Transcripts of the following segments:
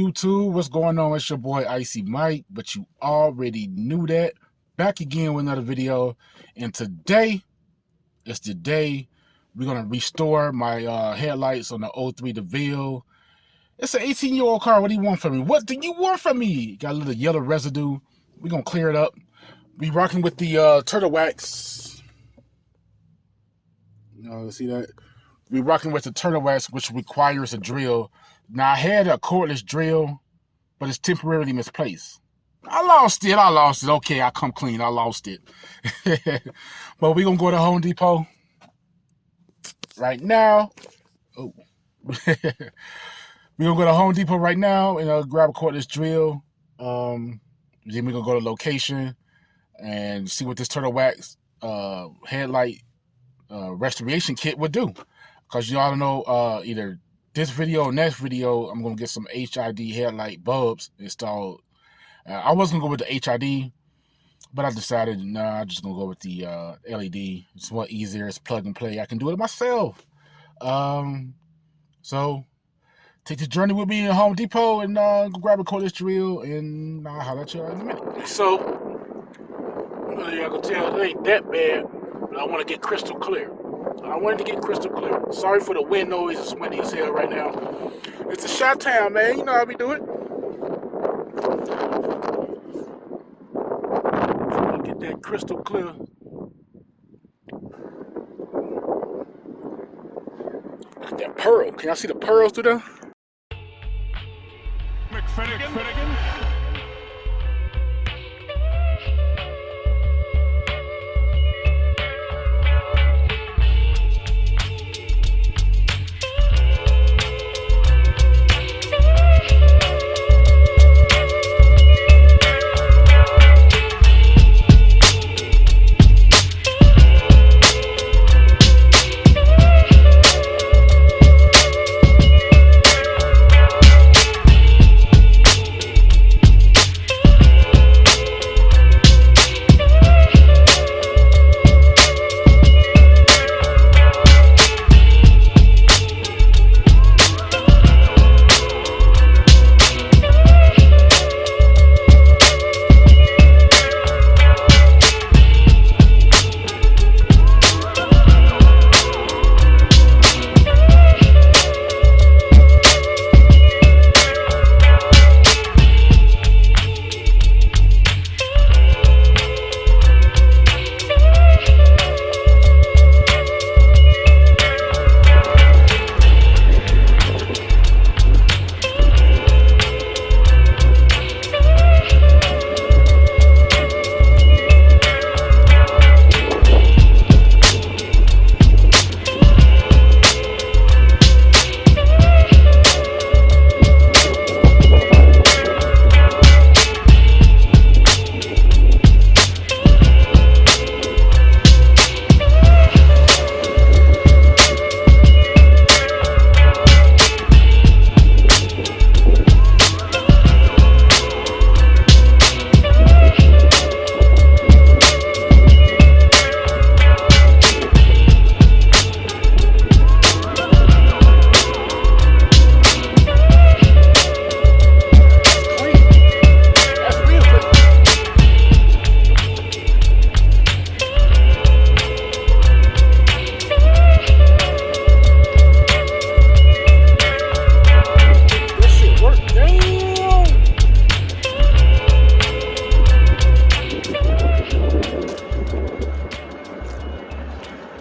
YouTube? What's going on? It's your boy Icy Mike, but you already knew that. Back again with another video, and today is the day we're gonna restore my headlights on the 03 Deville. It's an 18-year-old car. What do you want from me? What do you want from me? Got a little yellow residue. We're gonna clear it up. We rocking with the turtle wax. See that? We rocking with the turtle wax, which requires a drill. Now I had a cordless drill, but it's temporarily misplaced. I lost it. Okay, I come clean. I lost it. But we're gonna go to Home Depot right now. Oh. We're gonna go to Home Depot right now and grab a cordless drill. Then we're gonna go to location and see what this turtle wax headlight restoration kit would do. Because you all know either this video or next video, I'm going to get some HID headlight bulbs installed. I was going to go with the HID, but I decided, nah, I'm just going to go with the LED. It's more easier. It's plug and play. I can do it myself. So take the journey with me in Home Depot and go grab a cordless drill, and I'll holler at you in a minute. So, y'all can tell it ain't that bad, but I want to get crystal clear. I wanted to get crystal clear. Sorry for the wind noise. It's windy as hell right now. It's a shot town, man. You know how we do it. Trying to get that crystal clear. Look at that pearl. Can y'all see the pearls through there? McFinnigan.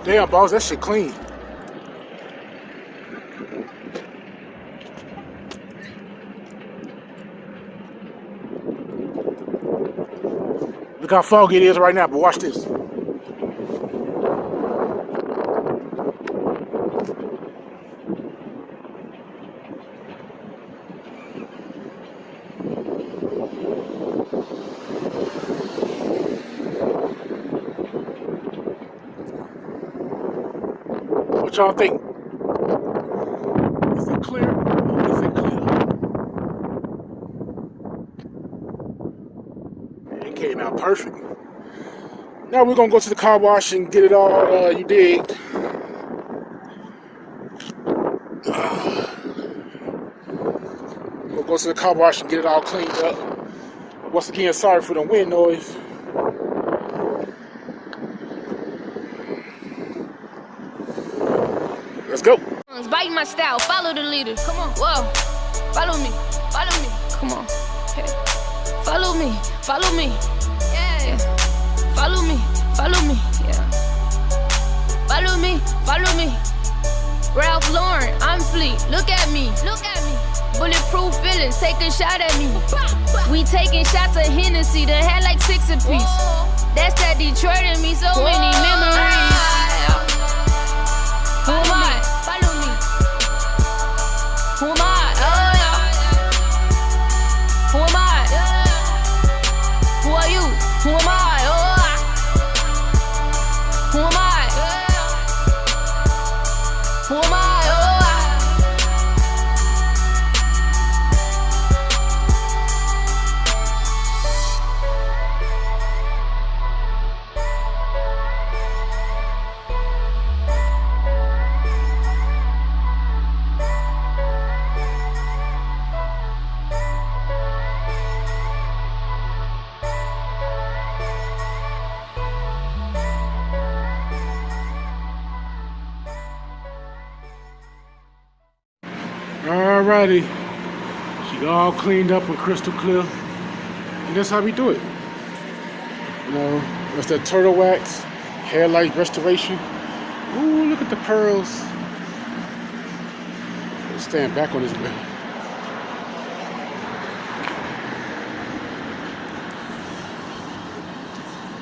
Damn, boss, that shit clean. Look how foggy it is right now, but watch this. What y'all think? Is it clear? Or is it clear? It came out perfect. Now we're gonna go to the car wash and get it all, you dig? We'll go to the car wash and get it all cleaned up. Once again, sorry for the wind noise. Let's go. Biting my style, follow the leader. Come on, whoa, follow me, come on. Hey. Follow me, yeah. Follow me, yeah. Follow me. Ralph Lauren, I'm fleet. Look at me. Bulletproof feelings, take a shot at me. We taking shots of Hennessy, done had like 6 apiece. That's that Detroit in me, so many memories. Who am I? Follow me. Who am I? Oh yeah. Who am I? Who are you? Who am I? Oh yeah. Who am I? Who am I? Alrighty, she all cleaned up and crystal clear, and that's how we do it. You know, that's that turtle wax, headlight restoration. Ooh, look at the pearls. Let's stand back on this bit.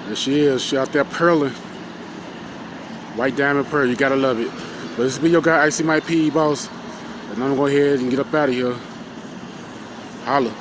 There she is, she out there pearling. White diamond pearl, you gotta love it. But this has been your guy, Icy My P, boss. And I'm gonna go ahead and get up out of here. Holla.